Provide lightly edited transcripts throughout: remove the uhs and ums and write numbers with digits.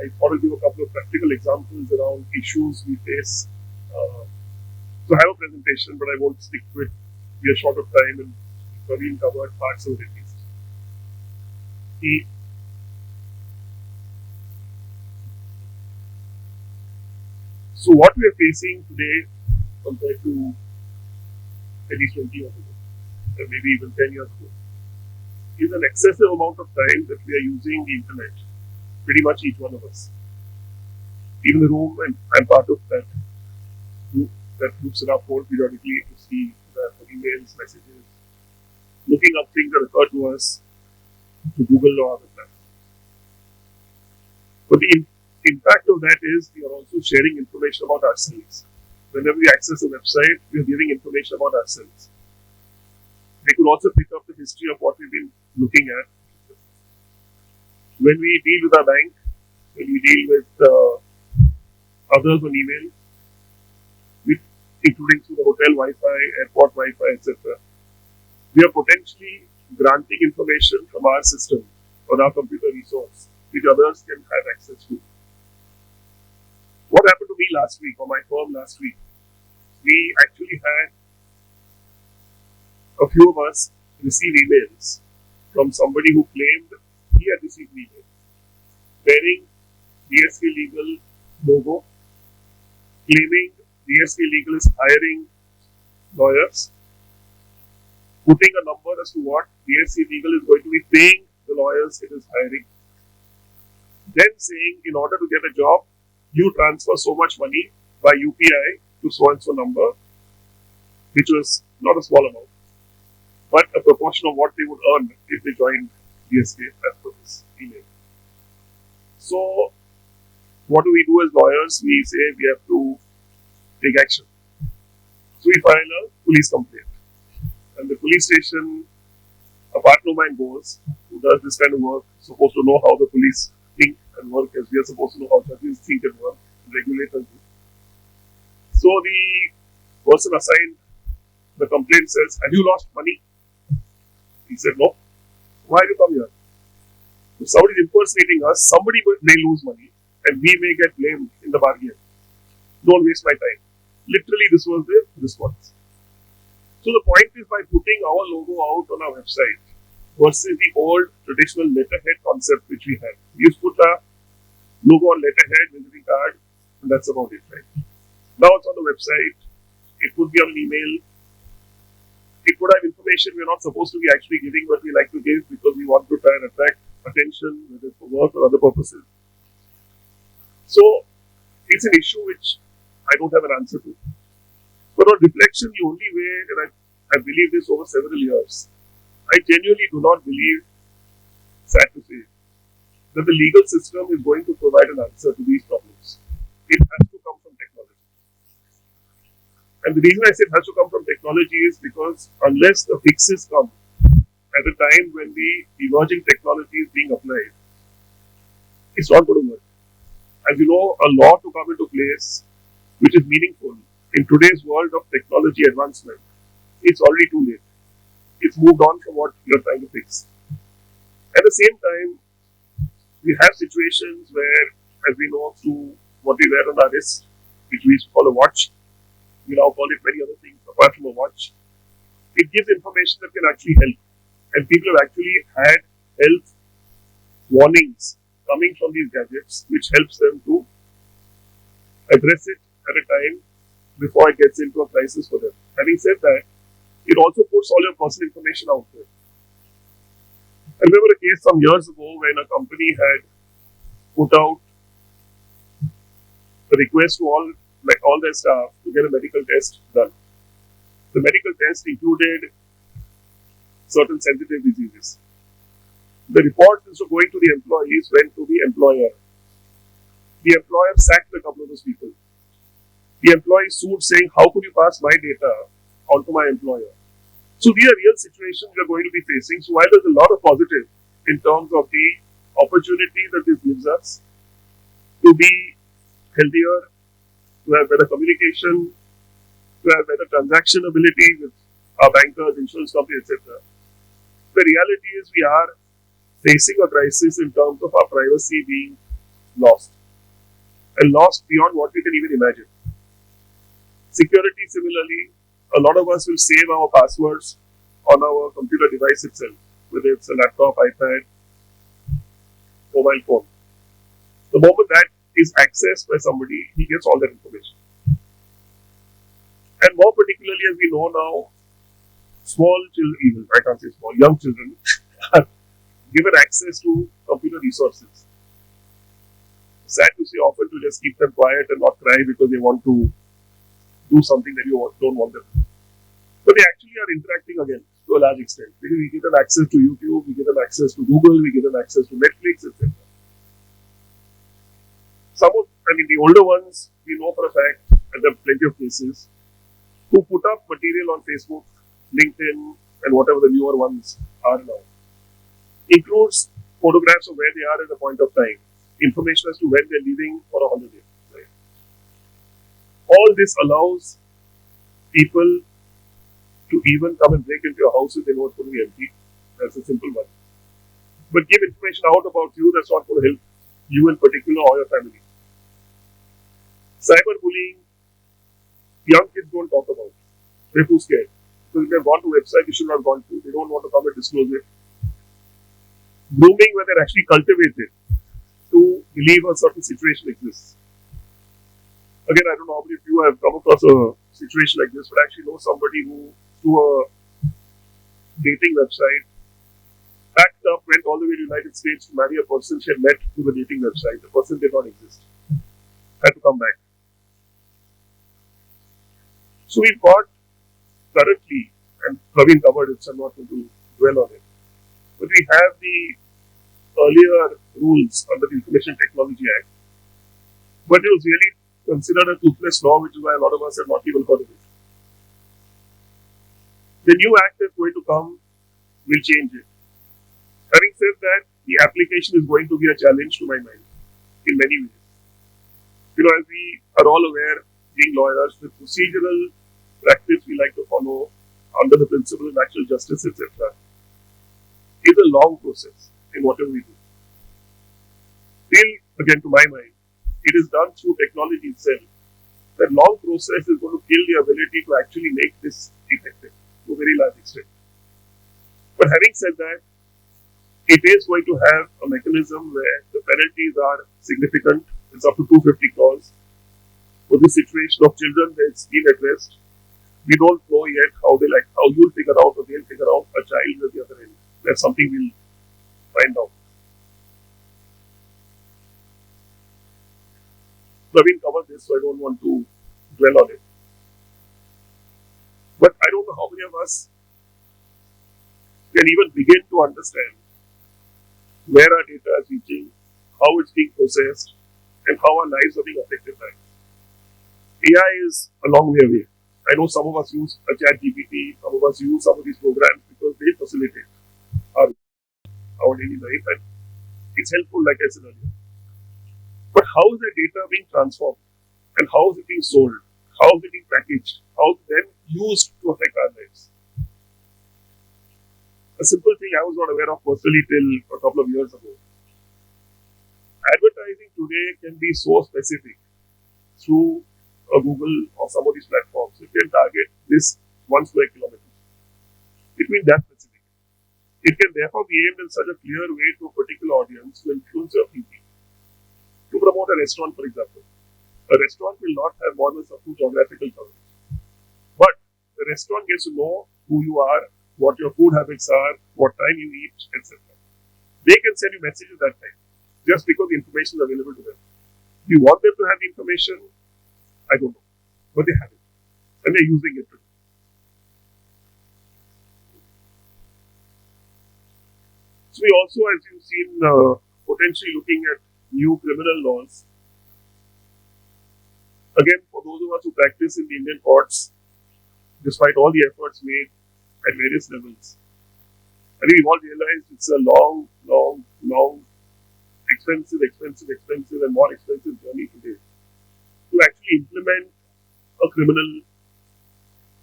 I thought I'll give a couple of practical examples around issues we face. So I have a presentation, but I won't stick to it. We are short of time and Praveen covered parts of it at least. So what we are facing today compared to at least 20 years ago, or maybe even 10 years ago, is an excessive amount of time that we are using the internet. Pretty much each one of us. Even the room, and I'm part of that group that looks it up more periodically to see the emails, messages, looking up things that occur to us to Google or other platforms. But the impact of that is we are also sharing information about ourselves. Whenever we access a website, we are giving information about ourselves. They could also pick up the history of what we've been looking at. When we deal with our bank, when we deal with others on email, including through the hotel Wi-Fi, airport Wi-Fi, etc., we are potentially granting information from our system or our computer resource, which others can have access to. What happened to me last week, or my firm last week? We actually had a few of us receive emails from somebody who claimed he had received an email bearing DSK Legal logo, claiming DSK Legal is hiring lawyers, putting a number as to what DSK Legal is going to be paying the lawyers it is hiring, then saying in order to get a job, you transfer so much money by UPI to so and so number, which was not a small amount, but a proportion of what they would earn if they joined DSK as per this email. So, what do we do as lawyers? We say we have to take action. So, we file a police complaint. And the police station, a partner of mine goes, who does this kind of work, is supposed to know how the police think and work as we are supposed to know how judges think and work, and regulators do. So, the person assigned the complaint says, have you lost money? He said, no. Why do you come here? If somebody is impersonating us, somebody may lose money and we may get blamed in the bargain. Don't waste my time. Literally, this was the response. So the point is, by putting our logo out on our website versus the old traditional letterhead concept which we had. We used to put a logo on letterhead, visiting card, and that's about it, right? Now it's on the website. It could be on an email. It could have information we're not supposed to be actually giving, but we like to give because we want to try and attract attention, whether it's for work or other purposes. So it's an issue which I don't have an answer to. But on reflection, the only way, and I believe this over several years, I genuinely do not believe, sad to say, that the legal system is going to provide an answer to these problems. It has to come from technology. And the reason I say it has to come from technology is because unless the fixes come at a time when the emerging technology is being applied, it's not going to work. As you know, a law to come into place which is meaningful in today's world of technology advancement, it's already too late. It's moved on from what you're trying to fix. At the same time, we have situations where, as we know through what we wear on our wrist, which we used to call a watch, we now call it many other things apart from a watch, it gives information that can actually help. And people have actually had health warnings coming from these gadgets, which helps them to address it at a time before it gets into a crisis for them. Having said that, it also puts all your personal information out there. I remember a case some years ago when a company had put out a request to all their staff to get a medical test done. The medical test included certain sensitive diseases. The report, instead of going to the employees, went to the employer. The employer sacked a couple of those people. The employee sued saying, how could you pass my data onto my employer? So these are real situations we are going to be facing. So while there's a lot of positive in terms of the opportunity that this gives us to be healthier, to have better communication, to have better transaction ability with our bankers, insurance companies, etc. The reality is we are facing a crisis in terms of our privacy being lost. and lost beyond what we can even imagine. Security, similarly, a lot of us will save our passwords on our computer device itself, whether it's a laptop, iPad, mobile phone. The moment that is accessed by somebody, he gets all that information. And more particularly, as we know now, small children, even I can't say small, young children are given access to computer resources. Sad to say, often to just keep them quiet and not cry because they want to do something that you don't want them to do. But they actually are interacting again to a large extent because we give them access to YouTube, we give them access to Google, we give them access to Netflix, etc. The older ones, we know for a fact, and there are plenty of cases, who put up material on Facebook, LinkedIn, and whatever the newer ones are now. Includes photographs of where they are at a point of time, information as to when they're leaving for a holiday. Right? All this allows people to even come and break into your house if they know it's going to be empty. That's a simple one. But give information out about you that's not going to help you in particular or your family. Cyberbullying, young kids don't talk about. They're too scared. Because if they've gone to a website you should not have gone to, they don't want to come and disclose it. Grooming, where they're actually cultivated to believe a certain situation exists. Again, I don't know how many of you have come across a situation like this, but I actually know somebody who, through a dating website, packed up, went all the way to the United States to marry a person she had met through the dating website. The person did not exist. Had to come back. So we've got currently, and Praveen covered it, so I'm not going to dwell on it, but we have the earlier rules under the Information Technology Act. But it was really considered a toothless law, which is why a lot of us have not even heard of it. The new act that's going to come will change it. Having said that, the application is going to be a challenge to my mind in many ways. As we are all aware, being lawyers, the procedural practice we like to follow under the principle of natural justice, etc., is a long process in whatever we do. Till, again, to my mind, it is done through technology itself. That long process is going to kill the ability to actually make this effective to a very large extent. But having said that, it is going to have a mechanism where the penalties are significant. It's up to 250 crores. For this situation of children, it's been addressed. We don't know yet how you'll figure out or they'll figure out a child at the other end. That's something we'll find out. Praveen covered this, so I don't want to dwell on it. But I don't know how many of us can even begin to understand where our data is reaching, how it's being processed, and how our lives are being affected by it. AI is a long way away. I know some of us use a ChatGPT, some of us use some of these programs because they facilitate our daily life, and it's helpful, like I said earlier. But how is the data being transformed? And how is it being sold? How is it being packaged? How is it then used to affect our lives? A simple thing I was not aware of personally till a couple of years ago. Advertising today can be so specific through a Google or some of these platforms. It can target this 1 square kilometer. It means that specific. It can therefore be aimed in such a clear way to a particular audience to influence your thinking. To promote a restaurant, for example. A restaurant will not have more than certain geographical coverage. But the restaurant gets to know who you are, what your food habits are, what time you eat, etc. They can send you messages that time, just because the information is available to them. Do you want them to have the information? I don't know. But they have it. And they're using it today. So we also, as you've seen, potentially looking at new criminal laws. Again, for those of us who practice in the Indian courts, despite all the efforts made at various levels, I think we've all realized it's a long, expensive, and more expensive journey today to actually implement a criminal,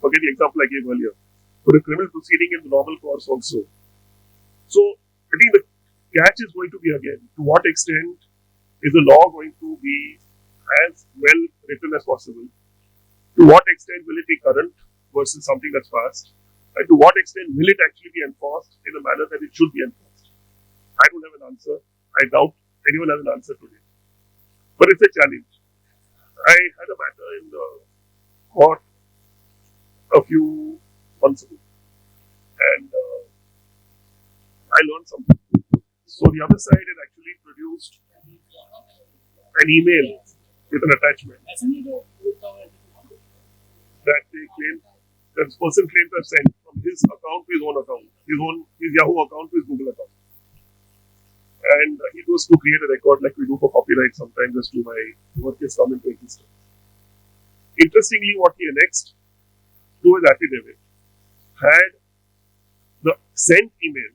forget the example I gave earlier, but a criminal proceeding in the normal course also. So I think the catch is going to be, again, to what extent is the law going to be as well written as possible. To what extent will it be current versus something that's past? And to what extent will it actually be enforced in a manner that it should be enforced? I don't have an answer. I doubt anyone has an answer today. But it's a challenge. I had a matter in the court a few months ago, and I learned something. So the other side had actually produced an email with an attachment that they claimed that this person claimed to have sent from his account to his own account, his Yahoo account to his Google account. And it was to create a record like we do for copyright sometimes as to my work is come into existence. Interestingly, what he annexed to his affidavit had the sent email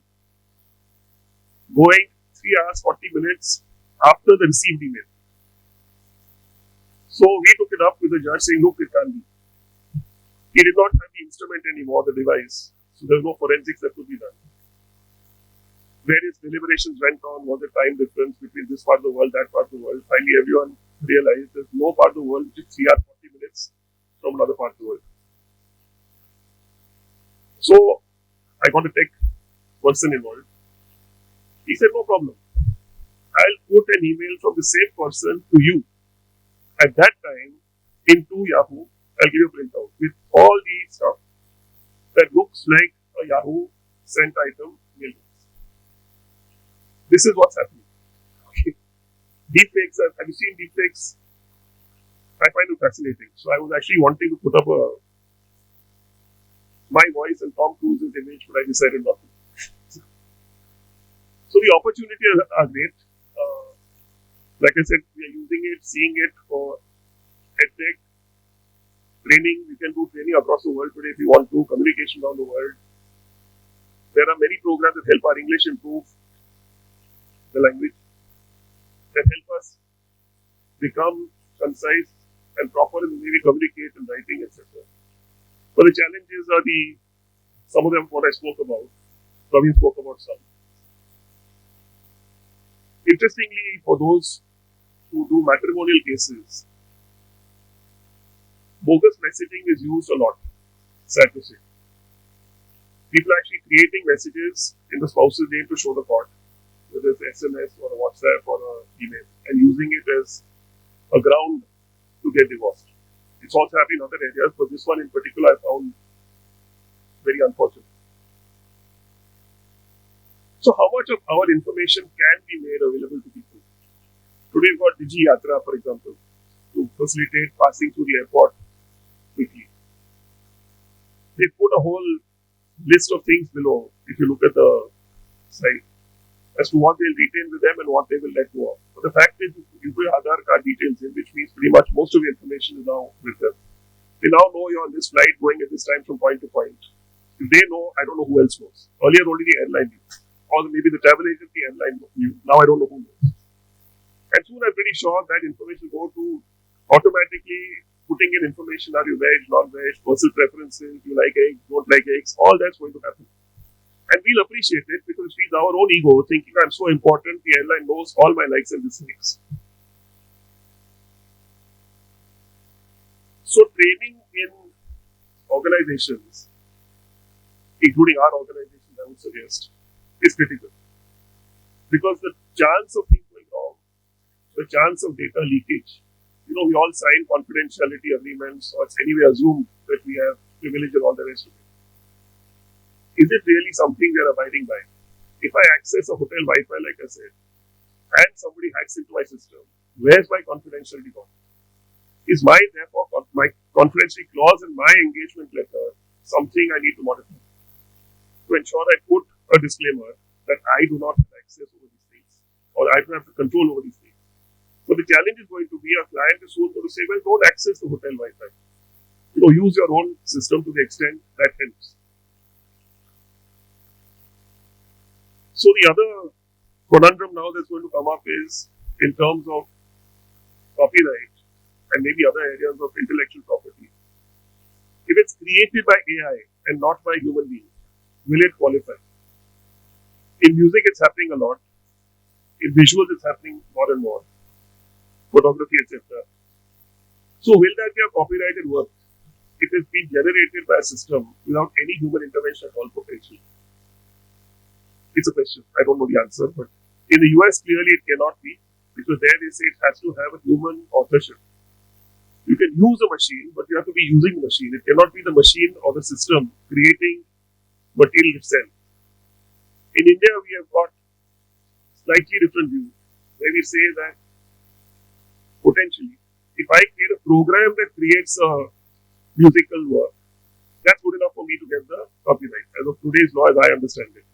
going 3 hours 40 minutes after the received email. So we took it up with the judge saying, look, it can't be. He did not have the instrument anymore, the device. So there was no forensics that could be done. Various deliberations went on. Was the time difference between this part of the world, that part of the world? Finally, everyone realized there's no part of the world which is 3 hours 40 minutes from another part of the world. So I got a tech person involved. He said, no problem. I'll put an email from the same person to you at that time into Yahoo. I'll give you a printout with all the stuff that looks like a Yahoo sent item mailbox. This is what's happening. Okay. Deepfakes, have you seen deepfakes? I find it fascinating. So I was actually wanting to put up my voice and Tom Cruise's image, but I decided not to. So the opportunities are great. Like I said, we are using it, seeing it for EdTech, training. We can do training across the world today if we want to, communication around the world. There are many programs that help our English improve the language, that help us become concise and proper in the way we communicate and writing, etc. But the challenges are some of them what I spoke about. Praveen spoke about some. Interestingly, for those who do matrimonial cases, bogus messaging is used a lot, sad to say. People are actually creating messages in the spouse's name to show the court, whether it's SMS or a WhatsApp or an email, and using it as a ground to get divorced. It's also happening in other areas, but this one in particular I found very unfortunate. So how much of our information can be made available to people? Today we've got Digi Yatra, for example, to facilitate passing through the airport quickly. They put a whole list of things below, if you look at the site, as to what they'll retain with them and what they will let go of. But the fact is, you put your Aadhaar card details in, which means pretty much most of the information is now with them. They now know you're on this flight going at this time from point to point. If they know, I don't know who else knows. Earlier only the airline knew. Or maybe the travel agent, the airline knew. Now I don't know who knows. And soon I'm pretty sure that information will go to automatically putting in information, are you veg, non-veg, personal preferences, you like eggs, don't like eggs, all that's going to happen. And we'll appreciate it because it feeds our own ego, thinking I'm so important, the airline knows all my likes and dislikes. So training in organizations, including our organization, I would suggest, is critical. Because the chance of things going wrong, the chance of data leakage, we all sign confidentiality agreements, or it's anyway assumed that we have privilege and all the rest of it. Is it really something we are abiding by? If I access a hotel Wi-Fi, like I said, and somebody hacks into my system, where's my confidentiality gone? Is my confidentiality clause in my engagement letter something I need to modify? To ensure I put a disclaimer that I do not have access over these things, or I don't have control over these things. So the challenge is going to be a client is soon going to say, well, don't access the hotel Wi-Fi. Use your own system to the extent that helps. So the other conundrum now that's going to come up is in terms of copyright and maybe other areas of intellectual property. If it's created by AI and not by human beings, will it qualify? In music, it's happening a lot. In visuals, it's happening more and more. Photography, etc. So will that be a copyrighted work? It has been generated by a system without any human intervention at all potentially. It's a question. I don't know the answer, but in the US clearly it cannot be, because there they say it has to have a human authorship. You can use a machine, but you have to be using the machine. It cannot be the machine or the system creating material itself. In India, we have got slightly different view, where we say that potentially, if I create a program that creates a musical work, that's good enough for me to get the copyright, as of today's law, as I understand it.